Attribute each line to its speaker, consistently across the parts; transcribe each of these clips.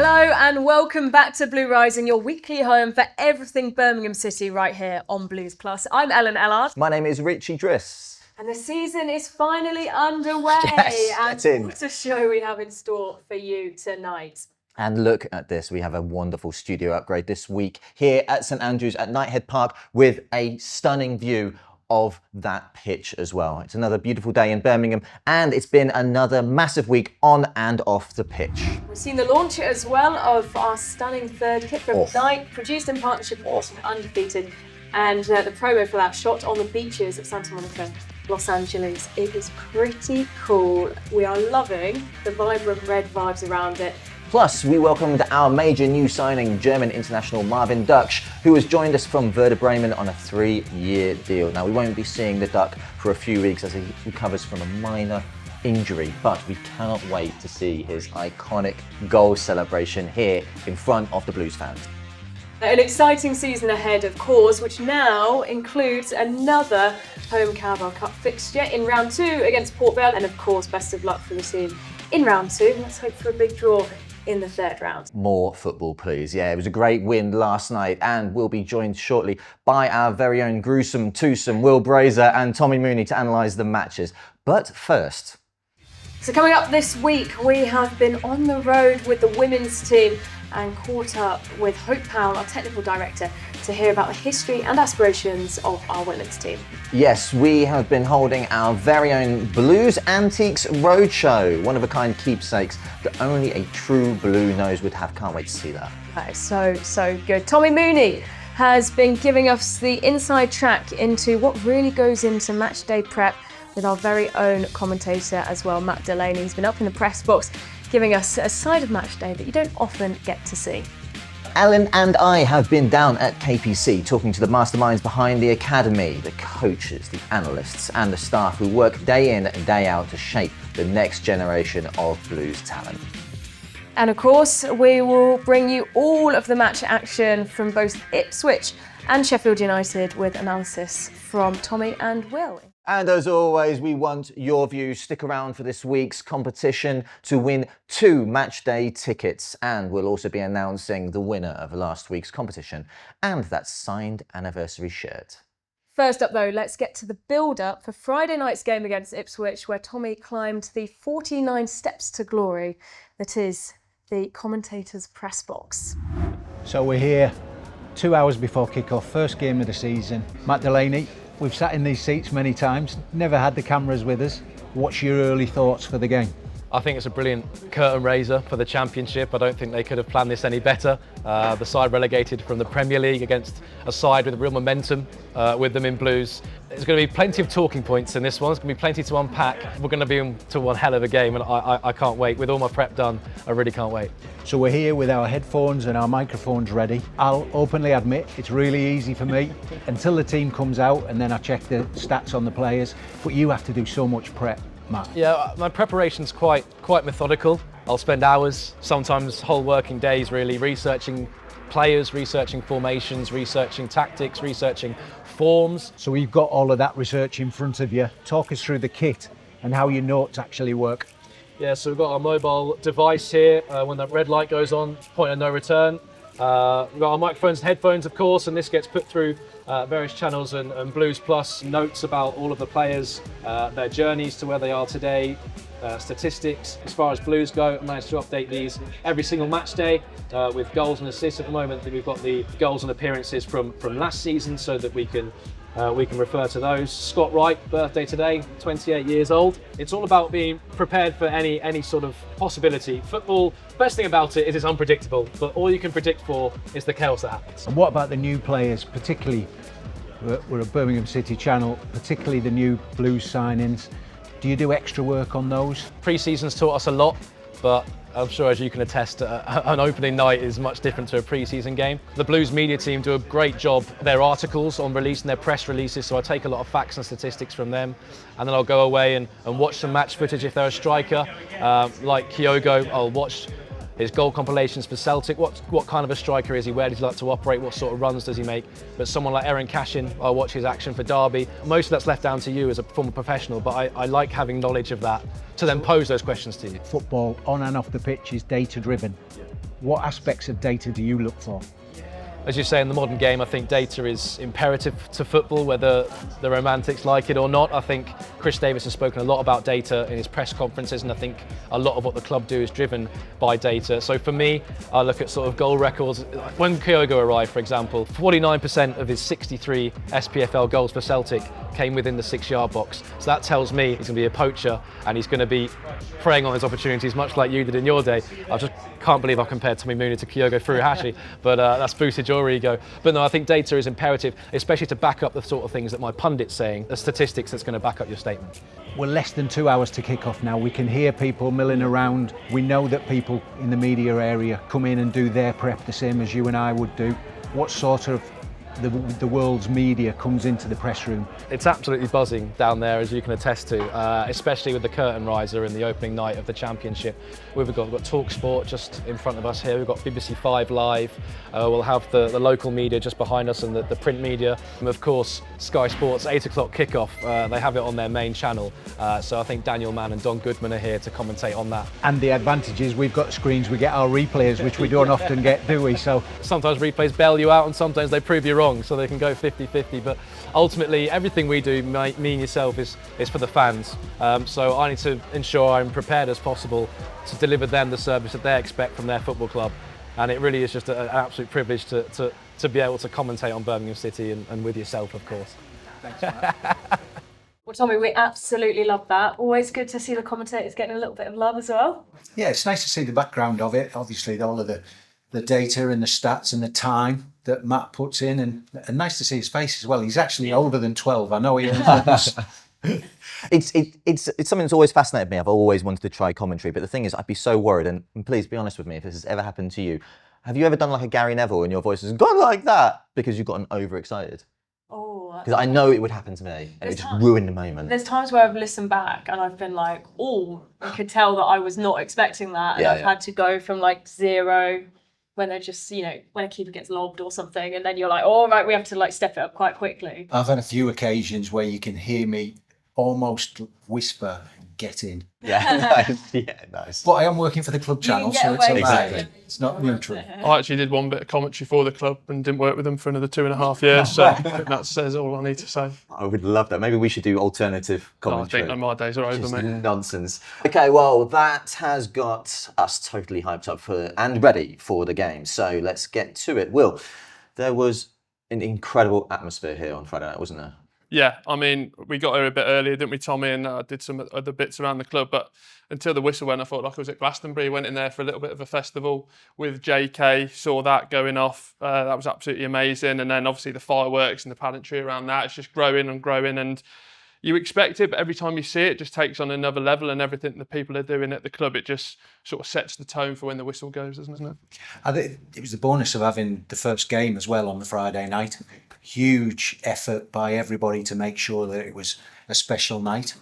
Speaker 1: Hello and welcome back to Blue Rising, your weekly home for everything Birmingham City right here on Blues Plus. I'm Ellard.
Speaker 2: My name is Richie, Driss.
Speaker 1: And the season is finally underway.
Speaker 2: Yes,
Speaker 1: and what a show we have in store for you tonight.
Speaker 2: And look at this, we have a wonderful studio upgrade this week here at St Andrews at Knighthead Park with a stunning view of that pitch as well. It's another beautiful day in Birmingham and it's been another massive week on and off the pitch.
Speaker 1: We've seen the launch as well of our stunning third kit from Knight, produced in partnership with Undefeated, and the promo for that shot on the beaches of Santa Monica, Los Angeles. It is pretty cool. We are loving the vibrant red vibes around it.
Speaker 2: Plus, we welcomed our major new signing, German international Marvin Duksch, who has joined us from Werder Bremen on a 3-year deal. Now, we won't be seeing the Duck for a few weeks as he recovers from a minor injury, but we cannot wait to see his iconic goal celebration here in front of the Blues fans.
Speaker 1: An exciting season ahead, of course, which now includes another home Carabao Cup fixture in round 2 against Port Vale, and of course, best of luck for the team in round 2. Let's hope for a big draw in the 3rd round.
Speaker 2: More football, please. Yeah, it was a great win last night, and we'll be joined shortly by our very own gruesome twosome Will Brazier and Tommy Mooney to analyse the matches. But first...
Speaker 1: So coming up this week, we have been on the road with the women's team and caught up with Hope Powell, our technical director, to hear about the history and aspirations of our women's team.
Speaker 2: Yes, we have been holding our very own Blues Antiques Roadshow, one-of-a-kind keepsakes that only a true blue nose would have. Can't wait to see that.
Speaker 1: That is so good. Tommy Mooney has been giving us the inside track into what really goes into matchday prep with our very own commentator as well, Matt Delaney. He's been up in the press box giving us a side of matchday that you don't often get to see.
Speaker 2: Alan and I have been down at KPC talking to the masterminds behind the academy, the coaches, the analysts and the staff who work day in and day out to shape the next generation of Blues talent.
Speaker 1: And of course, we will bring you all of the match action from both Ipswich and Sheffield United with analysis from Tommy and Will.
Speaker 2: And as always, we want your views. Stick around for this week's competition to win 2 matchday tickets. And we'll also be announcing the winner of last week's competition and that signed anniversary shirt.
Speaker 1: First up though, let's get to the build-up for Friday night's game against Ipswich, where Tommy climbed the 49 steps to glory that is the commentator's press box.
Speaker 3: So we're here 2 hours before kick-off, first game of the season. Matt Delaney, we've sat in these seats many times, never had the cameras with us. What's your early thoughts for the game?
Speaker 4: I think it's a brilliant curtain raiser for the Championship. I don't think they could have planned this any better. The side relegated from the Premier League against a side with real momentum with them in Blues. There's going to be plenty of talking points in this one. There's going to be plenty to unpack. We're going to be into one hell of a game and I can't wait. With all my prep done, I really can't wait.
Speaker 3: So we're here with our headphones and our microphones ready. I'll openly admit it's really easy for me until the team comes out and then I check the stats on the players. But you have to do so much prep, Matt.
Speaker 4: Yeah, my preparation's quite methodical. I'll spend hours, sometimes whole working days really, researching players, researching formations, researching tactics, researching forms.
Speaker 3: So we've got all of that research in front of you. Talk us through the kit and how your notes actually work.
Speaker 4: Yeah, so we've got our mobile device here. When that red light goes on, point of no return. We've got our microphones and headphones, of course, and this gets put through various channels and Blues Plus, notes about all of the players, their journeys to where they are today, statistics. As far as Blues go, I managed to update these every single match day with goals and assists. At the moment, we've got the goals and appearances from last season so that we can refer to those. Scott Wright, birthday today, 28 years old. It's all about being prepared for any sort of possibility. Football, best thing about it is it's unpredictable, but all you can predict for is the chaos that happens.
Speaker 3: And what about the new players, particularly, we're a Birmingham City channel, particularly the new Blues signings. Do you do extra work on those?
Speaker 4: Pre-season's taught us a lot, but I'm sure as you can attest, an opening night is much different to a pre-season game. The Blues media team do a great job. Their articles on releasing their press releases, so I take a lot of facts and statistics from them, and then I'll go away and watch some match footage if they're a striker. Like Kyogo, I'll watch his goal compilations for Celtic. What kind of a striker is he? Where does he like to operate? What sort of runs does he make? But someone like Aaron Cashin, I'll watch his action for Derby. Most of that's left down to you as a former professional, but I like having knowledge of that to then pose those questions to you.
Speaker 3: Football on and off the pitch is data driven. What aspects of data do you look for?
Speaker 4: As you say, in the modern game, I think data is imperative to football, whether the Romantics like it or not. I think Chris Davis has spoken a lot about data in his press conferences, and I think a lot of what the club do is driven by data. So for me, I look at sort of goal records. When Kyogo arrived, for example, 49% of his 63 SPFL goals for Celtic came within the 6-yard box. So that tells me he's going to be a poacher, and he's going to be preying on his opportunities, much like you did in your day. I just can't believe I compared Tommy Mooney to Kyogo Furuhashi, but that's boosted your ego. But no, I think data is imperative, especially to back up the sort of things that my pundit's saying, the statistics that's going to back up your statement.
Speaker 3: We're less than 2 hours to kick off now. We can hear people milling around. We know that people in the media area come in and do their prep the same as you and I would do. What sort of the world's media comes into the press room?
Speaker 4: It's absolutely buzzing down there, as you can attest to, especially with the curtain riser in the opening night of the Championship. We've got Talk Sport just in front of us here. We've got BBC 5 Live. We'll have the local media just behind us and the print media. And of course, Sky Sports 8 o'clock kickoff. They have it on their main channel. So I think Daniel Mann and Don Goodman are here to commentate on that.
Speaker 3: And the advantage is we've got screens, we get our replays, which we don't often get, do we? So
Speaker 4: sometimes replays bail you out, and sometimes they prove you wrong, so they can go 50-50. But ultimately, everything we do, me and yourself, is for the fans. So I need to ensure I'm prepared as possible to deliver them the service that they expect from their football club. And it really is just an absolute privilege to be able to commentate on Birmingham City and with yourself, of course.
Speaker 3: thanks, Matt.
Speaker 1: Well, Tommy, we absolutely love that. Always good to see the commentators getting a little bit of love as well.
Speaker 3: Yeah, it's nice to see the background of it. Obviously, all of the data and the stats and the time that Matt puts in, and nice to see his face as well. He's actually older than 12. I know he is.
Speaker 2: It's something that's always fascinated me. I've always wanted to try commentary, but the thing is, I'd be so worried, and please be honest with me if this has ever happened to you. Have you ever done like a Gary Neville and your voice has gone like that because you've gotten overexcited?
Speaker 1: Oh,
Speaker 2: because I know it would happen to me, and it would just ruin the moment.
Speaker 1: There's times where I've listened back and I've been like, oh, I could tell that I was not expecting that, and I've had to go from like 0 when they're just, when a keeper gets lobbed or something, and then you're like, oh, right, we have to like step it up quite quickly.
Speaker 3: I've had a few occasions where you can hear me almost whisper, "Get in."
Speaker 2: Yeah, nice. Yeah, nice.
Speaker 3: But I am working for the club channel, so it's okay. Exactly. It's not neutral.
Speaker 5: I actually did one bit of commentary for the club and didn't work with them for another 2.5 years, so I think that says all I need to say.
Speaker 2: I would love that. Maybe we should do alternative commentary.
Speaker 5: I think my days are over,
Speaker 2: Just
Speaker 5: mate.
Speaker 2: Nonsense. Okay, well, that has got us totally hyped up and ready for the game. So let's get to it. Will, there was an incredible atmosphere here on Friday night, wasn't there?
Speaker 5: Yeah, I mean, we got here a bit earlier, didn't we, Tommy? And did some other bits around the club. But until the whistle went, I thought like I was at Glastonbury. Went in there for a little bit of a festival with JK. Saw that going off. That was absolutely amazing. And then obviously the fireworks and the pageantry around that. It's just growing and growing. And you expect it, but every time you see it, it just takes on another level. And everything the people are doing at the club, it just sort of sets the tone for when the whistle goes, doesn't it?
Speaker 3: I think it was the bonus of having the first game as well on the Friday night. Huge effort by everybody to make sure that it was a special night.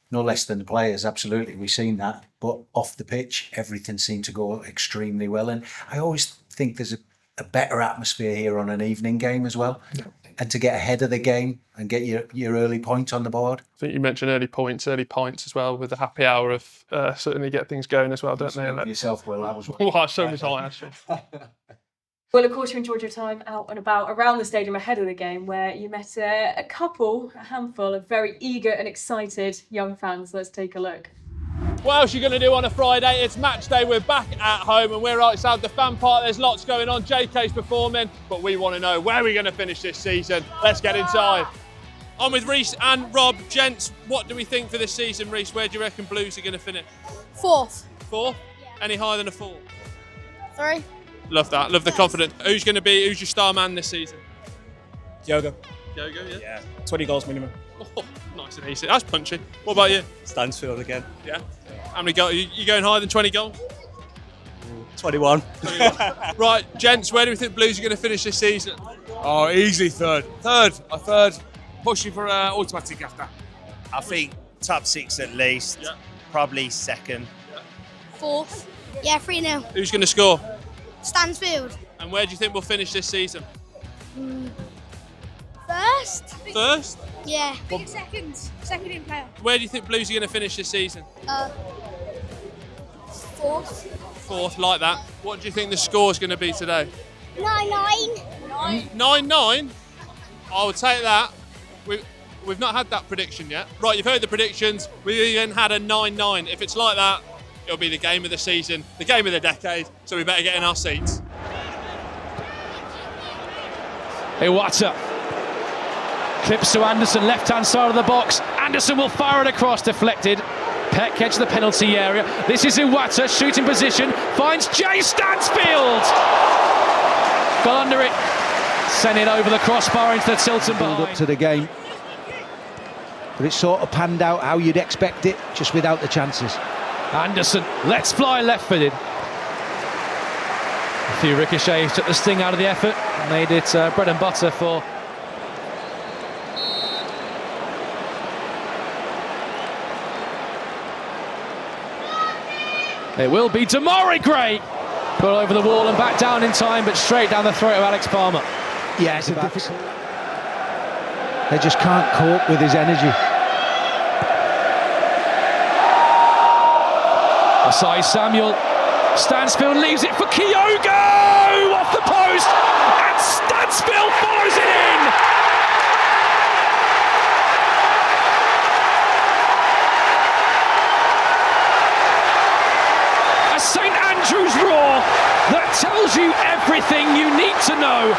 Speaker 3: No less than the players, absolutely. We've seen that. But off the pitch, everything seemed to go extremely well. And I always think there's a better atmosphere here on an evening game as well. Yeah. And to get ahead of the game and get your early point on the board. I
Speaker 5: think you mentioned early pints as well, with the happy hour of certainly get things going as well, don't they?
Speaker 3: Yourself, Will, that was one.
Speaker 5: Well, so was I, actually.
Speaker 1: Well, of course, you enjoyed your time out and about around the stadium ahead of the game, where you met a handful of very eager and excited young fans. Let's take a look.
Speaker 6: What else are you going to do on a Friday? It's match day. We're back at home and we're outside the fan park. There's lots going on. JK's performing, but we want to know where we're going to finish this season. Let's get inside. I'm with Reese and Rob. Gents, what do we think for this season, Reese? Where do you reckon Blues are going to finish?
Speaker 7: 4th.
Speaker 5: 4th? Yeah. Any higher than a 4?
Speaker 7: 3.
Speaker 5: Love that. Love the confidence. Who's your star man this season?
Speaker 8: Kyogo.
Speaker 5: Kyogo, yeah?
Speaker 8: Yeah. 20 goals minimum.
Speaker 5: Oh, nice and easy. That's punchy. What about you?
Speaker 8: Stansfield again.
Speaker 5: Yeah. How many goals? You going higher than 20 goals?
Speaker 8: 21.
Speaker 5: Right, gents, where do we think Blues are going to finish this season?
Speaker 9: Oh, easily third. A third. Pushing for automatic after.
Speaker 10: I think top 6 at least.
Speaker 5: Yeah.
Speaker 10: Probably 2nd.
Speaker 5: Yeah.
Speaker 7: 4th. Yeah, 3-0.
Speaker 5: Who's going to score?
Speaker 7: Stansfield.
Speaker 5: And where do you think we'll finish this season?
Speaker 7: 1st.
Speaker 5: 1st?
Speaker 7: Yeah.
Speaker 11: I think 2nd. 2nd in player.
Speaker 5: Where do you think Blues are going to finish this season?
Speaker 7: 4th.
Speaker 6: Fourth, like that. What do you think the score's going to be today?
Speaker 7: 9-9.
Speaker 6: 9-9? I would take that. We've not had that prediction yet. Right, you've heard the predictions. We've even had a 9-9. If it's like that, it'll be the game of the season, the game of the decade, so we better get in our seats.
Speaker 12: Iwata clips to Anderson, left-hand side of the box. Anderson will fire it across, deflected. Peck edge the penalty area. This is Iwata, shooting position, finds Jay Stansfield. Got under it, sent it over the crossbar into the Tilton
Speaker 3: Build
Speaker 12: behind.
Speaker 3: up to the game. But it sort of panned out how you'd expect it, just without the chances.
Speaker 12: Anderson lets fly left-footed. A few ricochets took the sting out of the effort, made it bread and butter for it will be Damari Gray. Got over the wall and back down in time, but straight down the throat of Alex Palmer.
Speaker 3: Yeah, it's a difficult. They just can't cope with his energy.
Speaker 12: Asai Samuel. Stansfield leaves it for Kyogo! Off the post! And Stansfield follows it in! A St Andrews roar that tells you everything you need to know.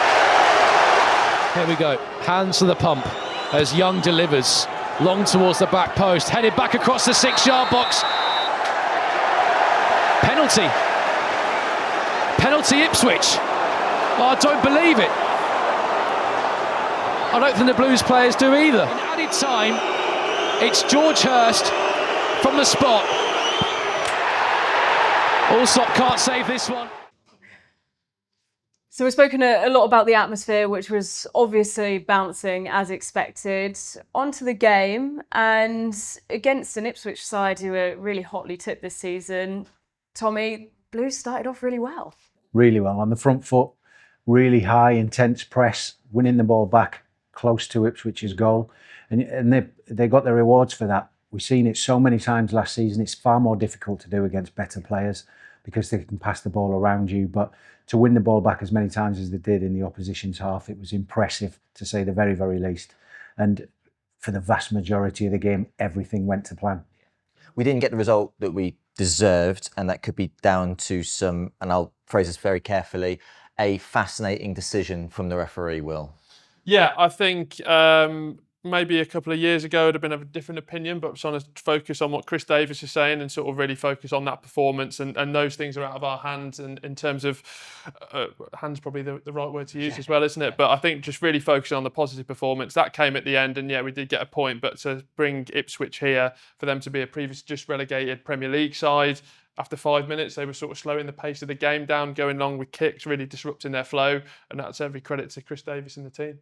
Speaker 12: Here we go, hands to the pump as Young delivers. Long towards the back post, headed back across the 6-yard box. Penalty. Penalty Ipswich. Oh, I don't believe it. I don't think the Blues players do either. In added time, it's George Hurst from the spot. Allsop can't save this one.
Speaker 1: So we've spoken a lot about the atmosphere, which was obviously bouncing as expected. Onto the game, and against an Ipswich side who are really hotly tipped this season, Tommy, Blues started off really well.
Speaker 3: Really well, on the front foot, really high, intense press, winning the ball back close to Ipswich's goal. And they got their rewards for that. We've seen it so many times last season. It's far more difficult to do against better players because they can pass the ball around you. But to win the ball back as many times as they did in the opposition's half, it was impressive, to say the very, very least. And for the vast majority of the game, everything went to plan.
Speaker 2: We didn't get the result that we deserved, and that could be down to some, and I'll phrase this very carefully, a fascinating decision from the referee, Will.
Speaker 5: Yeah, I think maybe a couple of years ago it'd have been of a different opinion, but I'm trying to focus on what Chris Davis is saying and sort of really focus on that performance, and those things are out of our hands, and in terms of hands probably the right word to use as well, isn't it? But I think just really focusing on the positive performance that came at the end, and yeah, we did get a point, but to bring Ipswich here, for them to be a previous just relegated Premier League side, after 5 minutes they were sort of slowing the pace of the game down, going long with kicks, really disrupting their flow, and that's every credit to Chris Davis and the team.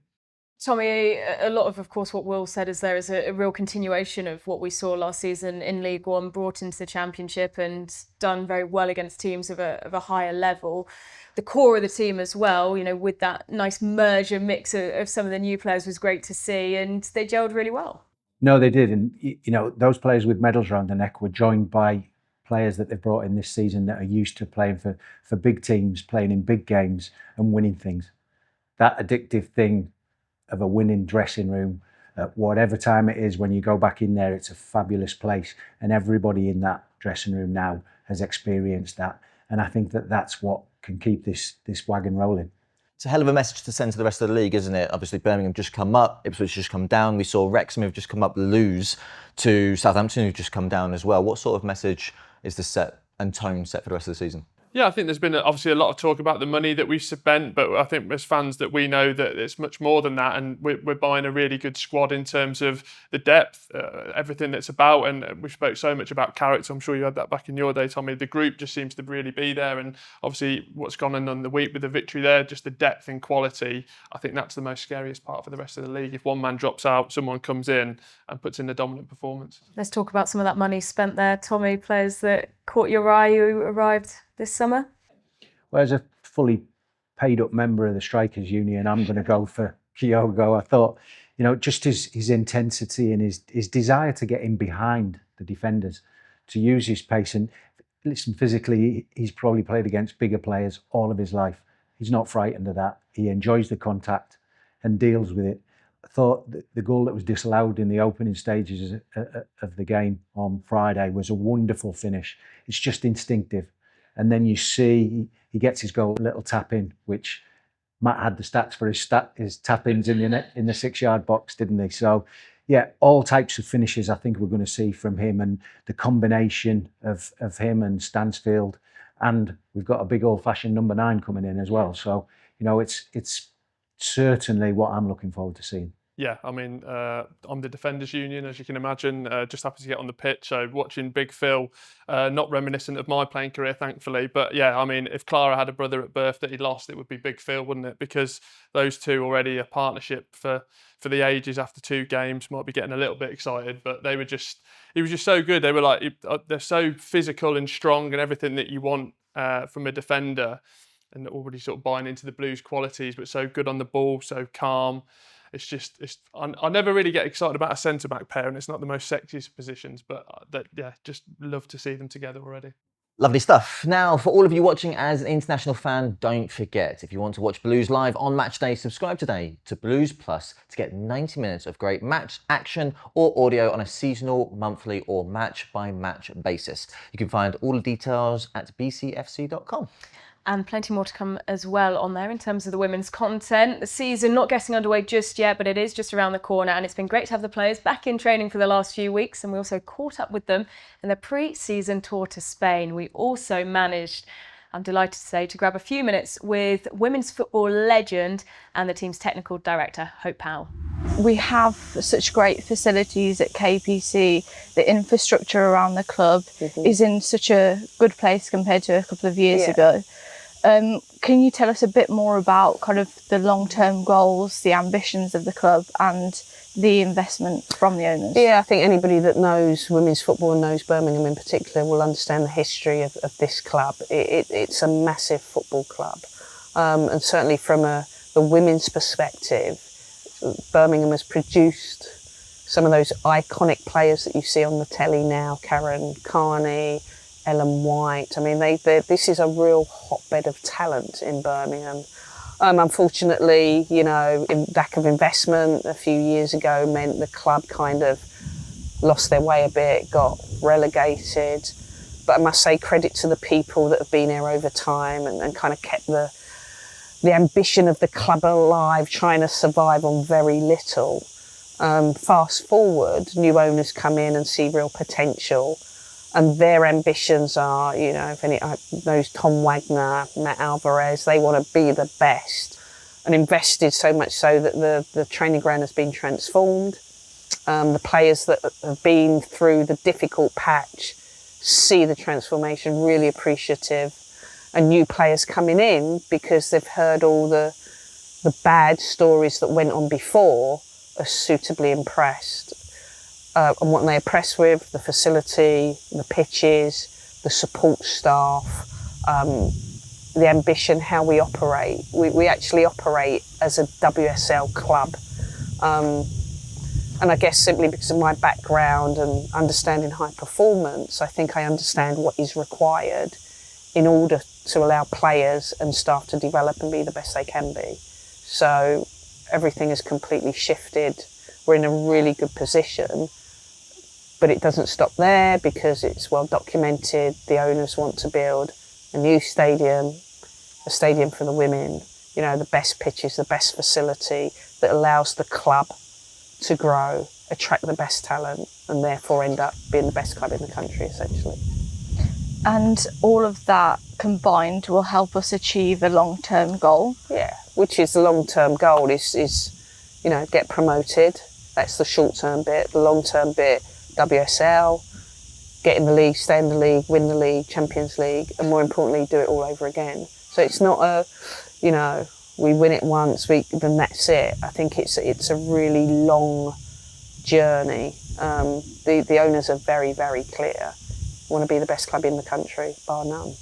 Speaker 1: Tommy, a lot of course, what Will said is there is a real continuation of what we saw last season in League One, brought into the Championship and done very well against teams of a higher level. The core of the team as well, you know, with that nice merger mix of some of the new players was great to see, and they gelled really well.
Speaker 3: No, they did. And, you know, those players with medals around their neck were joined by players that they've brought in this season that are used to playing for big teams, playing in big games and winning things. That addictive thing of a winning dressing room, at whatever time it is, when you go back in there, it's a fabulous place. And everybody in that dressing room now has experienced that. And I think that that's what can keep this wagon rolling.
Speaker 2: It's a hell of a message to send to the rest of the league, isn't it? Obviously, Birmingham just come up, Ipswich just come down. We saw Wrexham who've just come up lose to Southampton who've just come down as well. What sort of message is the set and tone set for the rest of the season?
Speaker 5: Yeah, I think there's been obviously a lot of talk about the money that we've spent, but I think as fans that we know that it's much more than that, and we're buying a really good squad in terms of the depth, everything that's about, and we spoke so much about character. I'm sure you had that back in your day, Tommy. The group just seems to really be there, and obviously what's gone on in the week with the victory there, just the depth and quality. I think that's the most scariest part for the rest of the league. If one man drops out, someone comes in and puts in a dominant performance.
Speaker 1: Let's talk about some of that money spent there, Tommy. Players that caught your eye who arrived this summer?
Speaker 3: Well, as a fully paid up member of the Strikers Union, I'm going to go for Kyogo. I thought, you know, just his intensity and his desire to get in behind the defenders, to use his pace. And listen, physically, he's probably played against bigger players all of his life. He's not frightened of that. He enjoys the contact and deals with it. I thought the goal that was disallowed in the opening stages of the game on Friday was a wonderful finish. It's just instinctive. And then you see he gets his goal, a little tap in, which Matt had the stats for his tap ins in the 6-yard box, didn't he? So, yeah, all types of finishes I think we're going to see from him, and the combination of him and Stansfield, and we've got a big old-fashioned number 9 coming in as well. So, you know, it's certainly what I'm looking forward to seeing.
Speaker 5: Yeah, I mean, I'm the Defenders Union, as you can imagine. Just happy to get on the pitch. So watching Big Phil, not reminiscent of my playing career, thankfully. But yeah, I mean, if Clara had a brother at birth that he lost, it would be Big Phil, wouldn't it? Because those two already a partnership for the ages after 2 games. Might be getting a little bit excited, but he was just so good. They were like, they're so physical and strong and everything that you want from a defender, and already sort of buying into the Blues qualities, but so good on the ball, so calm. I never really get excited about a centre-back pair, and it's not the most sexiest positions, but just love to see them together already.
Speaker 2: Lovely stuff. Now, for all of you watching as an international fan, don't forget, if you want to watch Blues live on Matchday, subscribe today to Blues Plus to get 90 minutes of great match action or audio on a seasonal, monthly or match-by-match basis. You can find all the details at bcfc.com.
Speaker 1: And plenty more to come as well on there in terms of the women's content. The season not getting underway just yet, but it is just around the corner, and it's been great to have the players back in training for the last few weeks, and we also caught up with them in their pre-season tour to Spain. We also managed, I'm delighted to say, to grab a few minutes with women's football legend and the team's technical director, Hope Powell.
Speaker 13: We have such great facilities at KPC. The infrastructure around the club is in such a good place compared to a couple of years ago. Can you tell us a bit more about kind of the long-term goals, the ambitions of the club and the investment from the owners?
Speaker 14: Yeah, I think anybody that knows women's football and knows Birmingham in particular will understand the history of this club. It's a massive football club. And certainly from the women's perspective, Birmingham has produced some of those iconic players that you see on the telly now, Karen Carney, Ellen White. I mean, this is a real hotbed of talent in Birmingham. Unfortunately, you know, lack of investment a few years ago meant the club kind of lost their way a bit, got relegated. But I must say credit to the people that have been here over time and kind of kept the ambition of the club alive, trying to survive on very little. Fast forward, new owners come in and see real potential. And their ambitions are, you know, if any knows Tom Wagner, Matt Alvarez, they want to be the best, and invested so much so that the training ground has been transformed. The players that have been through the difficult patch see the transformation, really appreciative, and new players coming in because they've heard all the bad stories that went on before are suitably impressed. And what they're impressed with, the facility, the pitches, the support staff, the ambition, how we operate. We actually operate as a WSL club. And I guess simply because of my background and understanding high performance, I think I understand what is required in order to allow players and staff to develop and be the best they can be. So everything has completely shifted. We're in a really good position. But it doesn't stop there because it's well documented. The owners want to build a new stadium, a stadium for the women, you know, the best pitches, the best facility that allows the club to grow, attract the best talent, and therefore end up being the best club in the country, essentially.
Speaker 13: And all of that combined will help us achieve a long-term goal?
Speaker 14: Yeah, which is the long-term goal is, you know, get promoted. That's the short-term bit. The long-term bit, WSL, get in the league, stay in the league, win the league, Champions League, and more importantly, do it all over again. So it's not a, you know, we win it once, then that's it. I think it's a really long journey. The owners are very, very clear. Want to be the best club in the country, bar none.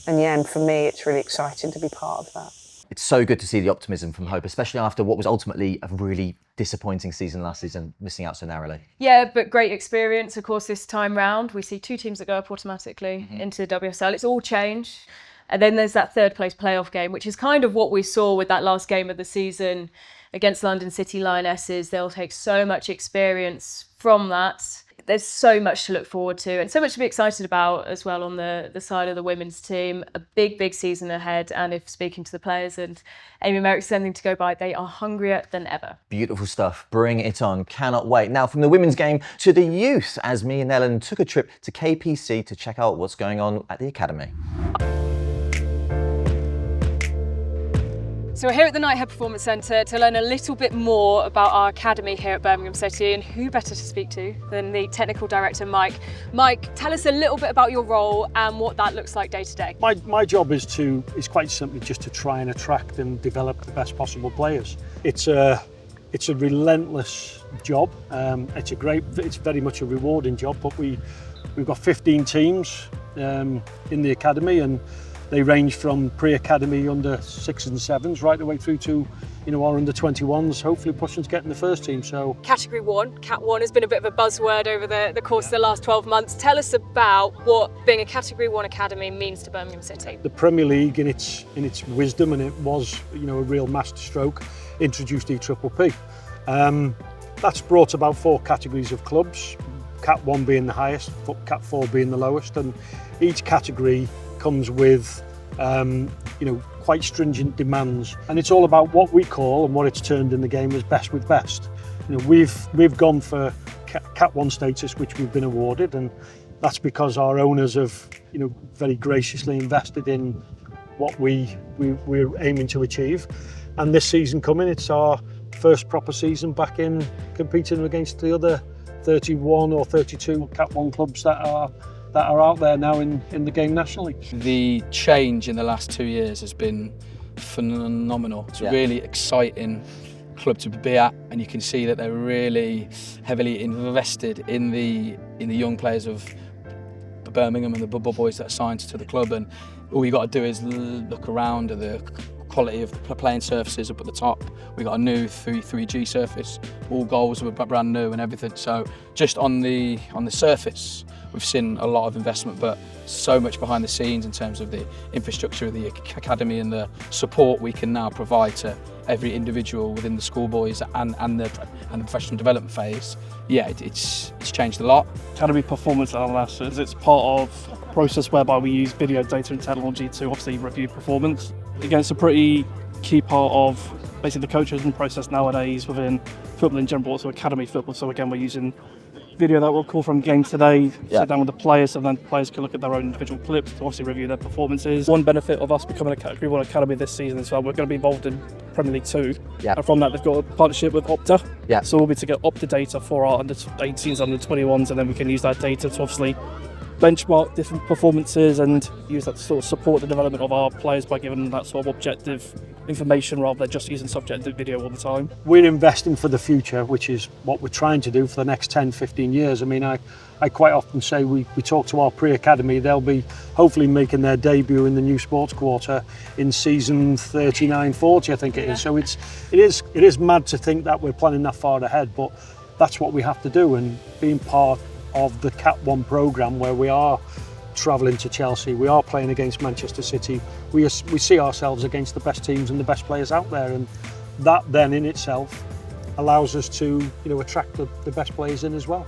Speaker 14: And for me, it's really exciting to be part of that.
Speaker 2: It's so good to see the optimism from Hope, especially after what was ultimately a really disappointing season last season, missing out so narrowly.
Speaker 1: Yeah, but great experience. Of course, this time round, we see 2 teams that go up automatically into the WSL. It's all changed. And then there's that third place playoff game, which is kind of what we saw with that last game of the season against London City Lionesses. They'll take so much experience from that. There's so much to look forward to and so much to be excited about as well on the side of the women's team. A big season ahead. And if speaking to the players and Amy Merrick's something to go by, they are hungrier than ever.
Speaker 2: Beautiful stuff. Bring it on. Cannot wait. Now from the women's game to the youth, as me and Ellen took a trip to KPC to check out what's going on at the academy.
Speaker 1: So we're here at the Knighthead Performance Centre to learn a little bit more about our academy here at Birmingham City, and who better to speak to than the technical director, Mike. Mike, tell us a little bit about your role and what that looks like day to day.
Speaker 15: My job is quite simply just to try and attract and develop the best possible players. It's a relentless job. It's very much a rewarding job, but we've got 15 teams in the academy, and they range from pre-academy under 6s and 7s right the way through to, our under 21s, hopefully pushing to get in the first team. So
Speaker 1: Category 1, Cat 1 has been a bit of a buzzword over the course of the last 12 months. Tell us about what being a Category 1 academy means to Birmingham City.
Speaker 15: The Premier League in its wisdom, and it was, a real masterstroke, introduced EPPP. That's brought about 4 categories of clubs, Cat 1 being the highest, Cat 4 being the lowest, and each category comes with quite stringent demands, and it's all about what we call, and what it's turned in the game, as best with best. We've gone for Cat 1 status, which we've been awarded, and that's because our owners have very graciously invested in what we're aiming to achieve. And this season coming, it's our first proper season back in competing against the other 31 or 32 Cat 1 clubs that are out there now in the game nationally.
Speaker 16: The change in the last 2 years has been phenomenal. It's a really exciting club to be at, and you can see that they're really heavily invested in the young players of Birmingham and the bubble boys that are signed to the club. And all you got to do is look around at the quality of the playing surfaces up at the top. We got a new 3G surface, all goals were brand new and everything. So just on the surface, we've seen a lot of investment, but so much behind the scenes in terms of the infrastructure of the academy and the support we can now provide to every individual within the schoolboys and the professional development phase. Yeah, it's changed a lot.
Speaker 17: Academy performance analysis, it's part of a process whereby we use video data and technology to obviously review performance. Again, it's a pretty key part of basically the coaching process nowadays within football in general, also academy football. So again, we're using video that we'll call from games today, sit down with the players, so then players can look at their own individual clips to obviously review their performances. One benefit of us becoming a Category 1 academy this season is that we're going to be involved in Premier League 2. And from that, they've got a partnership with Opta. So we'll be to get Opta data for our under 18s, under 21s, and then we can use that data to obviously benchmark different performances and use that to sort of support the development of our players by giving them that sort of objective information rather than just using subjective video all the time.
Speaker 15: We're investing for the future, which is what we're trying to do for the next 10, 15 years. I mean, I quite often say we talk to our pre-academy, they'll be hopefully making their debut in the new sports quarter in season 39, 40, I think it is. So it is mad to think that we're planning that far ahead, but that's what we have to do, and being part of the Cat 1 programme where we are travelling to Chelsea, we are playing against Manchester City, we see ourselves against the best teams and the best players out there, and that then in itself allows us to attract the best players in as well.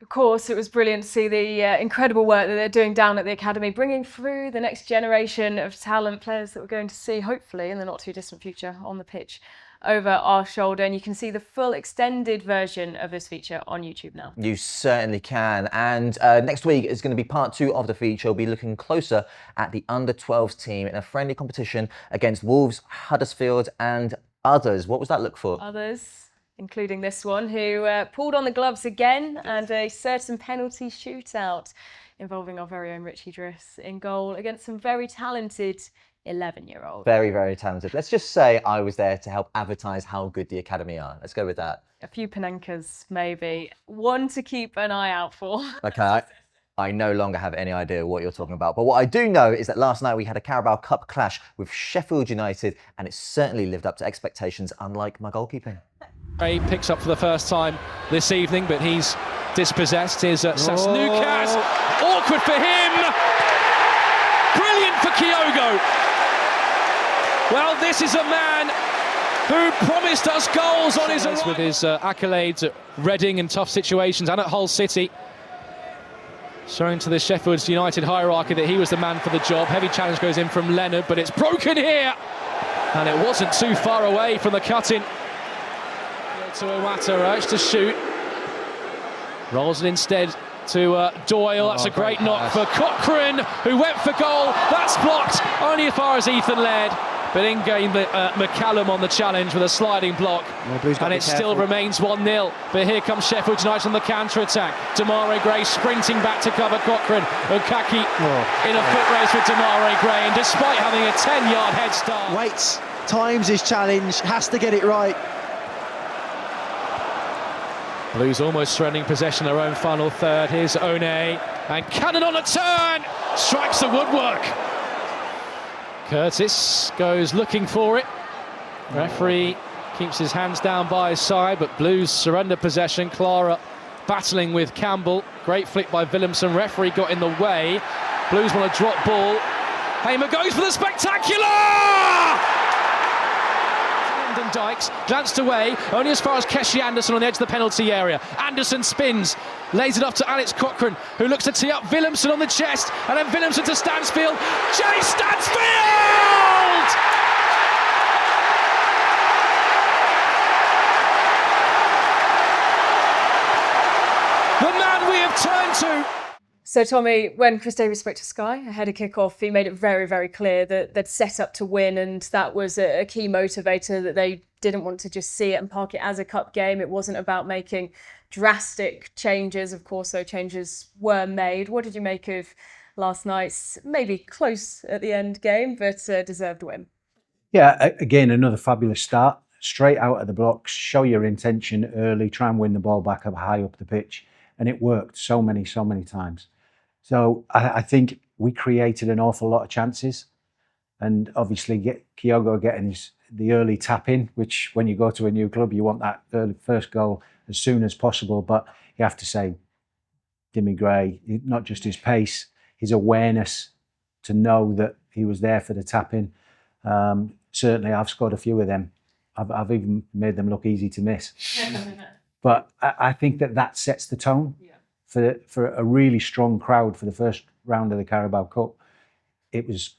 Speaker 1: Of course, it was brilliant to see the incredible work that they're doing down at the academy, bringing through the next generation of talent, players that we're going to see hopefully in the not too distant future on the pitch over our shoulder. And you can see the full extended version of this feature on YouTube now.
Speaker 2: You certainly can. And next week is going to be part 2 of the feature. We'll be looking closer at the under-12s team in a friendly competition against Wolves, Huddersfield and others. What was that look for?
Speaker 1: Others, including this one, who pulled on the gloves again, and a certain penalty shootout involving our very own Richie Driss in goal against some very talented 11-year-old.
Speaker 2: Very, very talented. Let's just say I was there to help advertise how good the academy are. Let's go with that.
Speaker 1: A few Panenkas, maybe. One to keep an eye out for.
Speaker 2: Okay. I no longer have any idea what you're talking about. But what I do know is that last night we had a Carabao Cup clash with Sheffield United, and it certainly lived up to expectations, unlike my goalkeeping.
Speaker 12: He picks up for the first time this evening, but he's dispossessed. Here's Sasnukas. Awkward for him. Brilliant for Kyogo. Well, this is a man who promised us goals on his arrival. With his accolades at Reading in tough situations and at Hull City. Showing to the Sheffield United hierarchy that he was the man for the job. Heavy challenge goes in from Leonard, but it's broken here. And it wasn't too far away from the cut-in. To Iwata, urged to shoot. Rolls it instead to Doyle. That's a great knock for Cochrane, who went for goal. That's blocked only as far as Ethan Laird. But in game, McCallum on the challenge with a sliding block. And it still remains 1-0. But here comes Sheffield United on the counter-attack. Demarai Gray sprinting back to cover Cochrane. Okaki in a foot race with Demarai Gray. And despite having a 10-yard head start...
Speaker 18: Waits, times his challenge, has to get it right.
Speaker 12: Blues almost surrendering possession of their own final third. Here's One, and Cannon on a turn! Strikes the woodwork. Curtis goes looking for it. Referee keeps his hands down by his side, but Blues surrender possession. Clara battling with Campbell. Great flick by Willemsen. Referee got in the way. Blues want a drop ball. Hamer goes for the spectacular! And Dykes glanced away, only as far as Keshi Anderson on the edge of the penalty area. Anderson spins, lays it off to Alex Cochrane, who looks to tee up Willemsen on the chest, and then Willemsen to Stansfield. Jay Stansfield! The man we have turned to.
Speaker 1: So, Tommy, when Chris Davies spoke to Sky ahead of kick-off, he made it very, very clear that they'd set up to win, and that was a key motivator, that they didn't want to just see it and park it as a cup game. It wasn't about making drastic changes. Of course, those changes were made. What did you make of last night's maybe close at the end game, but deserved win?
Speaker 3: Yeah, again, another fabulous start. Straight out of the blocks, show your intention early, try and win the ball back up high up the pitch. And it worked so many times. So I think we created an awful lot of chances, and obviously Kyogo getting the early tap in, which when you go to a new club, you want that first goal as soon as possible. But you have to say, Dimmy Gray, not just his pace, his awareness to know that he was there for the tap in. Certainly, I've scored a few of them. I've even made them look easy to miss. But I think that sets the tone. For a really strong crowd for the first round of the Carabao Cup. It was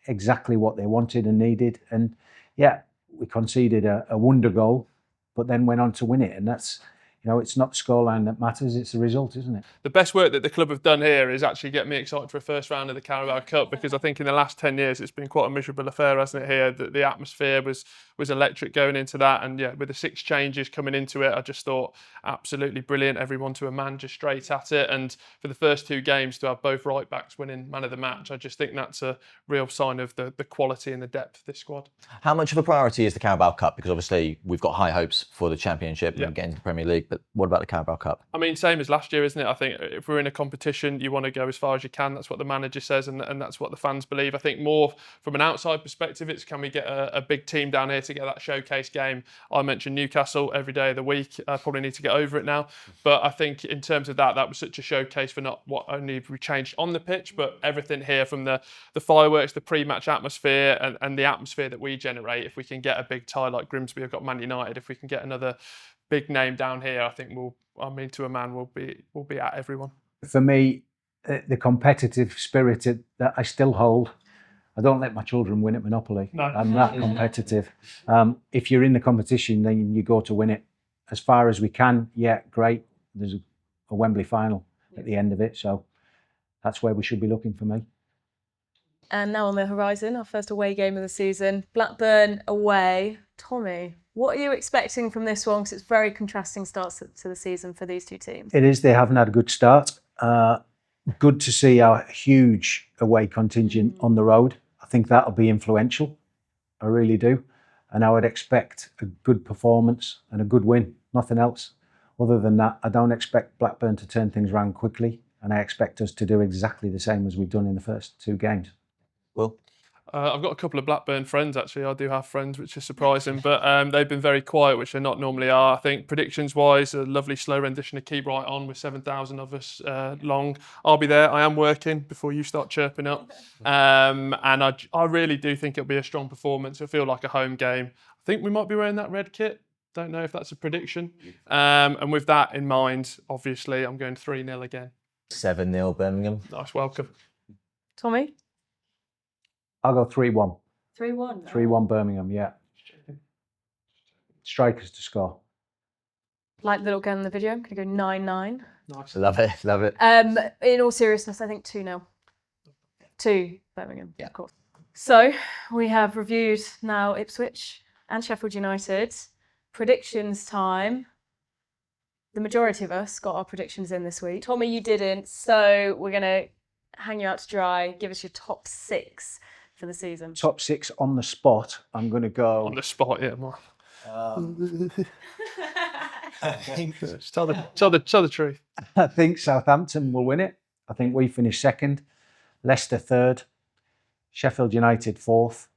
Speaker 3: exactly what they wanted and needed. And yeah, we conceded a wonder goal, but then went on to win it. And that's, it's not the scoreline that matters, it's the result, isn't it?
Speaker 5: The best work that the club have done here is actually get me excited for a first round of the Carabao Cup, because I think in the last 10 years it's been quite a miserable affair, hasn't it, here? The atmosphere was electric going into that, and yeah, with the 6 changes coming into it, I just thought absolutely brilliant. Everyone to a man, just straight at it. And for the first 2 games to have both right backs winning man of the match, I just think that's a real sign of the quality and the depth of this squad.
Speaker 2: How much of a priority is the Carabao Cup? Because obviously we've got high hopes for the Championship and getting to the Premier League, but what about the Carabao Cup?
Speaker 5: I mean, same as last year, isn't it? I think if we're in a competition, you want to go as far as you can. That's what the manager says, and that's what the fans believe. I think more from an outside perspective, it's can we get a big team down here to get that showcase game? I mentioned Newcastle every day of the week. I probably need to get over it now. But I think in terms of that was such a showcase for not what only we changed on the pitch, but everything here, from the fireworks, the pre-match atmosphere, and the atmosphere that we generate. If we can get a big tie like Grimsby have got Man United, if we can get another big name down here, I think to a man, we'll be at everyone.
Speaker 3: For me, the competitive spirit that I still hold, I don't let my children win at Monopoly. No. I'm that competitive. If you're in the competition, then you go to win it. As far as we can, yeah, great. There's a Wembley final at the end of it, so that's where we should be looking for me.
Speaker 1: And now on the horizon, our first away game of the season, Blackburn away. Tommy, what are you expecting from this one? Because it's very contrasting starts to the season for these two teams.
Speaker 3: It is. They haven't had a good start. Good to see our huge away contingent on the road. I think that'll be influential. I really do. And I would expect a good performance and a good win. Nothing else. Other than that, I don't expect Blackburn to turn things around quickly.
Speaker 15: and I expect us to do exactly the same as we've done in the first 2 games.
Speaker 2: Well,
Speaker 5: I've got a couple of Blackburn friends, actually. I do have friends, which is surprising, but they've been very quiet, which they not normally are. I think predictions-wise, a lovely slow rendition to Keep Right On with 7,000 of us long. I'll be there. I am working before you start chirping up. And I really do think it'll be a strong performance. It'll feel like a home game. I think we might be wearing that red kit. Don't know if that's a prediction. And with that in mind, obviously, I'm going 3-0 again.
Speaker 2: 7-0 Birmingham.
Speaker 5: Nice welcome.
Speaker 1: Tommy?
Speaker 15: I'll go 3-1.
Speaker 1: 3-1.
Speaker 15: 3-1 Birmingham, yeah. Strikers to score.
Speaker 1: Like the little girl in the video, I'm going to go 9-9.
Speaker 5: Nice.
Speaker 2: Love it, love it.
Speaker 1: In all seriousness, I think 2-0. 2 Birmingham, of course. So we have reviewed now Ipswich and Sheffield United. Predictions time. The majority of us got our predictions in this week. Tommy, you didn't, so we're going to hang you out to dry. Give us your top 6 for the season.
Speaker 15: Top 6 on the spot. I'm going to go...
Speaker 5: On the spot, yeah. Tell the truth.
Speaker 15: I think Southampton will win it. I think we finish 2nd. Leicester 3rd. Sheffield United 4th.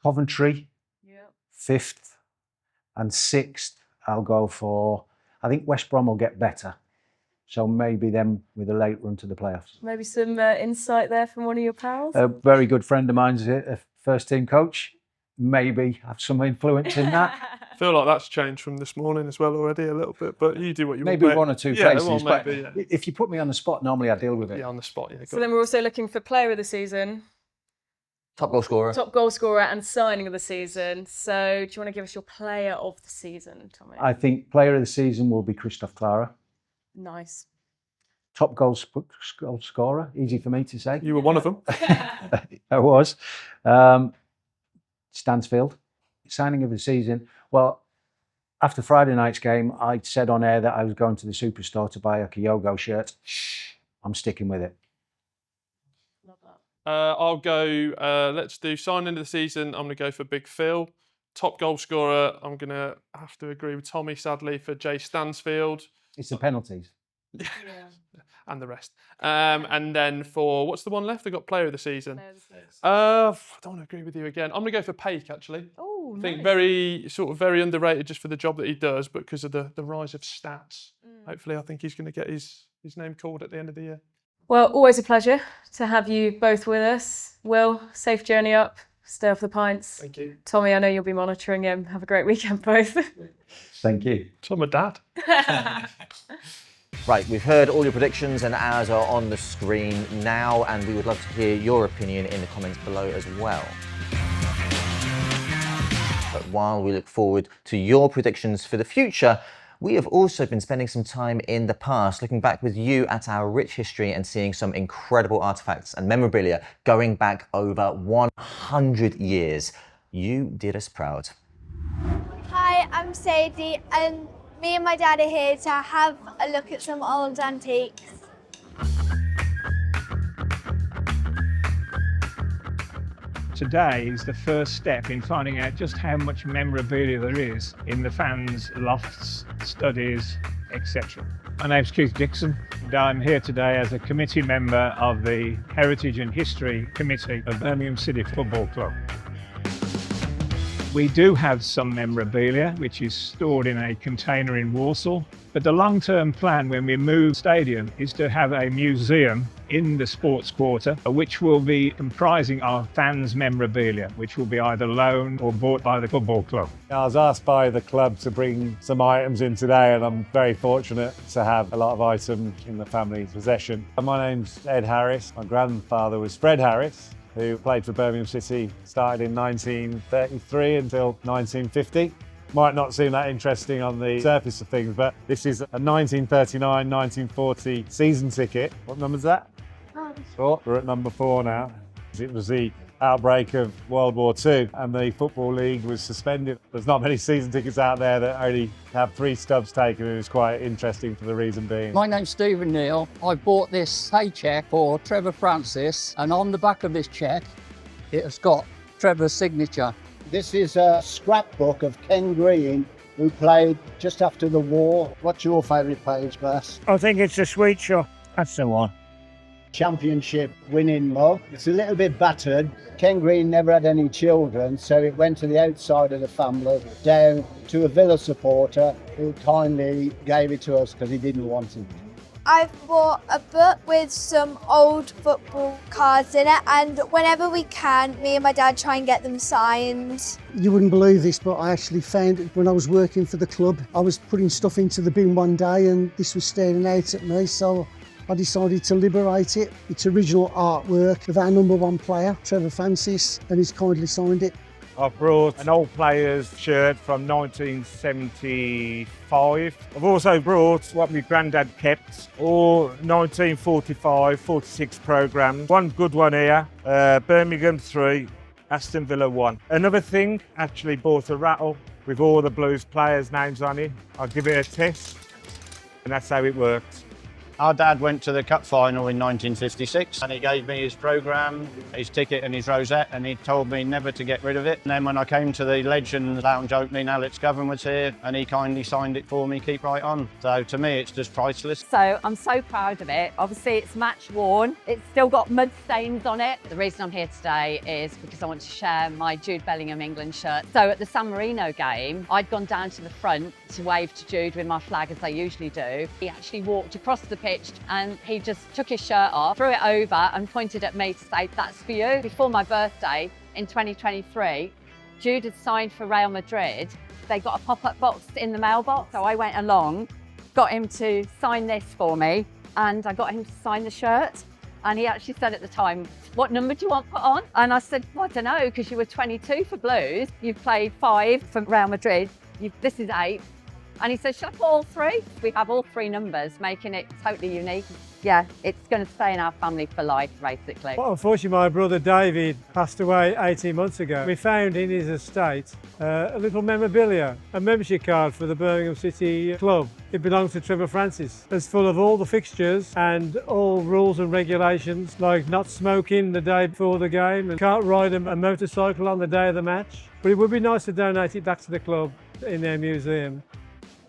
Speaker 15: Coventry 5th. And 6th, I'll go for... I think West Brom will get better. So maybe them with a late run to the playoffs.
Speaker 1: Maybe some insight there from one of your pals?
Speaker 15: A very good friend of mine's a first-team coach. Maybe have some influence in that.
Speaker 5: I feel like that's changed from this morning as well already a little bit, but you do what you
Speaker 15: maybe
Speaker 5: want.
Speaker 15: Maybe 1 or 2 places, but if you put me on the spot, normally I deal with it.
Speaker 5: Yeah, on the spot, yeah.
Speaker 1: So then we're also looking for player of the season.
Speaker 2: Top goal scorer.
Speaker 1: Top goal scorer and signing of the season. So do you want to give us your player of the season, Tommy?
Speaker 15: I think player of the season will be Christoph Clara.
Speaker 1: Nice.
Speaker 15: Top goal scorer, easy for me to say.
Speaker 5: You were one of them.
Speaker 15: I was. Stansfield, signing of the season. Well, after Friday night's game, I said on air that I was going to the Superstore to buy a Kyogo shirt. I'm sticking with it.
Speaker 5: I'll go, let's do signing of the season. I'm going to go for Big Phil. Top goal scorer, I'm going to have to agree with Tommy, sadly, for Jay Stansfield.
Speaker 15: It's the penalties.
Speaker 1: Yeah.
Speaker 5: And the rest. And then for, what's the one left? I've got player of the season. I don't want to agree with you again. I'm going to go for Paik, actually.
Speaker 1: Oh,
Speaker 5: I think very underrated just for the job that he does, but because of the rise of stats. Hopefully, I think he's going to get his name called at the end of the year.
Speaker 1: Well, always a pleasure to have you both with us. Will, safe journey up. Stay off the pints.
Speaker 5: Thank you.
Speaker 1: Tommy, I know you'll be monitoring him. Have a great weekend, both.
Speaker 15: Thank you.
Speaker 5: So my dad.
Speaker 2: Right, we've heard all your predictions and ours are on the screen now, and we would love to hear your opinion in the comments below as well. But while we look forward to your predictions for the future, we have also been spending some time in the past, looking back with you at our rich history and seeing some incredible artifacts and memorabilia going back over 100 years. You did us proud.
Speaker 7: Hi, I'm Sadie, and me and my dad are here to have a look at some old antiques.
Speaker 19: Today is the first step in finding out just how much memorabilia there is in the fans' lofts, studies, etc. My name's Keith Dixon, and I'm here today as a committee member of the Heritage and History Committee of Birmingham City Football Club. We do have some memorabilia which is stored in a container in Walsall, but the long-term plan when we move the stadium is to have a museum in the sports quarter which will be comprising our fans' memorabilia, which will be either loaned or bought by the football club.
Speaker 20: I was asked by the club to bring some items in today, and I'm very fortunate to have a lot of items in the family's possession. My name's Ed Harris. My grandfather was Fred Harris, who played for Birmingham City, started in 1933 until 1950. Might not seem that interesting on the surface of things, but this is a 1939-1940 season ticket. What number's that? Oh, we're at number 4 now. It was the outbreak of World War II and the Football League was suspended. There's not many season tickets out there that only have 3 stubs taken, and it's quite interesting for the reason being.
Speaker 21: My name's Stephen Neal. I bought this paycheck for Trevor Francis, and on the back of this cheque, it has got Trevor's signature.
Speaker 22: This is a scrapbook of Ken Green
Speaker 4: who played just after the war. What's your favourite page, Bass?
Speaker 19: I think it's a sweet shot. That's the one.
Speaker 4: Championship winning mug. It's a little bit battered. Ken Green never had any children, so it went to the outside of the family, down to a Villa supporter who kindly gave it to us because he didn't want it.
Speaker 7: I've bought a book with some old football cards in it, and whenever we can, me and my dad try and get them signed.
Speaker 22: You wouldn't believe this, but I actually found it when I was working for the club. I was putting stuff into the bin one day and this was staring out at me, so I decided to liberate it. It's original artwork of our #1 player, Trevor Francis, and he's kindly signed it.
Speaker 20: I've brought an old player's shirt from 1975. I've also brought what my granddad kept, all 1945-46 programmes. One good one here, Birmingham 3, Aston Villa 1. Another thing, actually bought a rattle with all the Blues players' names on it. I'll give it a test, and that's how it works.
Speaker 4: Our dad went to the cup final in 1956 and he gave me his programme, his ticket and his rosette, and he told me never to get rid of it. And then when I came to the Legends Lounge opening, Alex Govan was here and he kindly signed it for me, keep right on. So to me, it's just priceless.
Speaker 23: So I'm so proud of it. Obviously it's match worn. It's still got mud stains on it. The reason I'm here today is because I want to share my Jude Bellingham England shirt. So at the San Marino game, I'd gone down to the front to wave to Jude with my flag as I usually do. He actually walked across the pitch and he just took his shirt off, threw it over and pointed at me to say, "That's for you." Before my birthday in 2023, Jude had signed for Real Madrid. They got a pop-up box in the mailbox, so I went along, got him to sign this for me, and I got him to sign the shirt. And he actually said at the time, "What number do you want put on?" And I said, "Well, I don't know, because you were 22 for Blues, you've played 5 for Real Madrid, this is 8. And he said, "Shall I put all 3?" We have all 3 numbers, making it totally unique. Yeah, it's going to stay in our family for life, basically.
Speaker 24: Well, unfortunately, my brother David passed away 18 months ago. We found in his estate a little memorabilia, a membership card for the Birmingham City club. It belongs to Trevor Francis. It's full of all the fixtures and all rules and regulations, like not smoking the day before the game and can't ride a motorcycle on the day of the match. But it would be nice to donate it back to the club in their museum.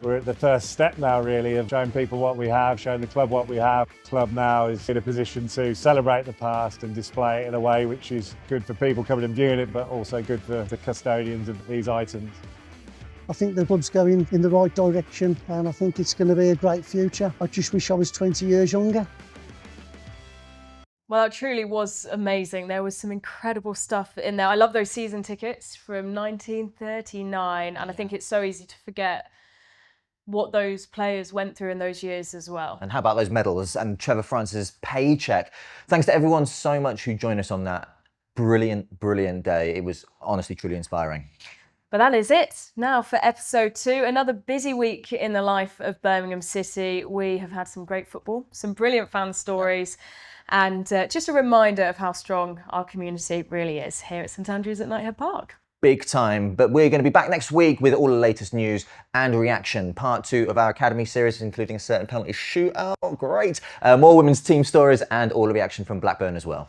Speaker 20: We're at the first step now, really, of showing people what we have, showing the club what we have. The club now is in a position to celebrate the past and display it in a way which is good for people coming and viewing it, but also good for the custodians of these items.
Speaker 22: I think the club's going in the right direction and I think it's going to be a great future. I just wish I was 20 years younger.
Speaker 1: Well, it truly was amazing. There was some incredible stuff in there. I love those season tickets from 1939, and I think it's so easy to forget what those players went through in those years as well.
Speaker 2: And how about those medals and Trevor Francis' paycheck? Thanks to everyone so much who joined us on that brilliant, brilliant day. It was honestly, truly inspiring.
Speaker 1: But that is it now for episode 2. Another busy week in the life of Birmingham City. We have had some great football, some brilliant fan stories, and just a reminder of how strong our community really is here at St Andrews at Knighthead Park.
Speaker 2: Big time, but we're going to be back next week with all the latest news and reaction. Part 2 of our Academy series, including a certain penalty shootout. Great. More women's team stories and all the reaction from Blackburn as well.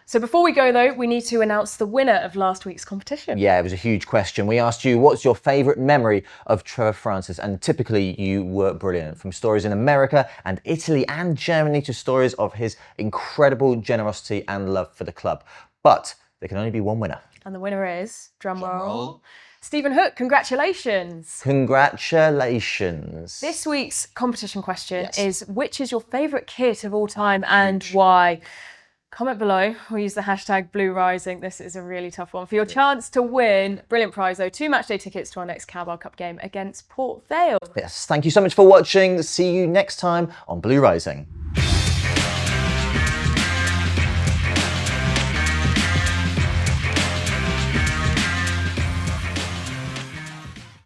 Speaker 1: So before we go though, we need to announce the winner of last week's competition.
Speaker 2: Yeah, it was a huge question. We asked you, what's your favourite memory of Trevor Francis? And typically you were brilliant. From stories in America and Italy and Germany to stories of his incredible generosity and love for the club. But there can only be one winner.
Speaker 1: And the winner is, drumroll, Stephen Hook. Congratulations.
Speaker 2: Congratulations.
Speaker 1: This week's competition question is, which is your favourite kit of all time and why? Comment below or use the hashtag #BlueRising. This is a really tough one. For your chance to win, brilliant prize though, 2 matchday tickets to our next Carabao Cup game against Port Vale.
Speaker 2: Yes, thank you so much for watching. See you next time on Blue Rising.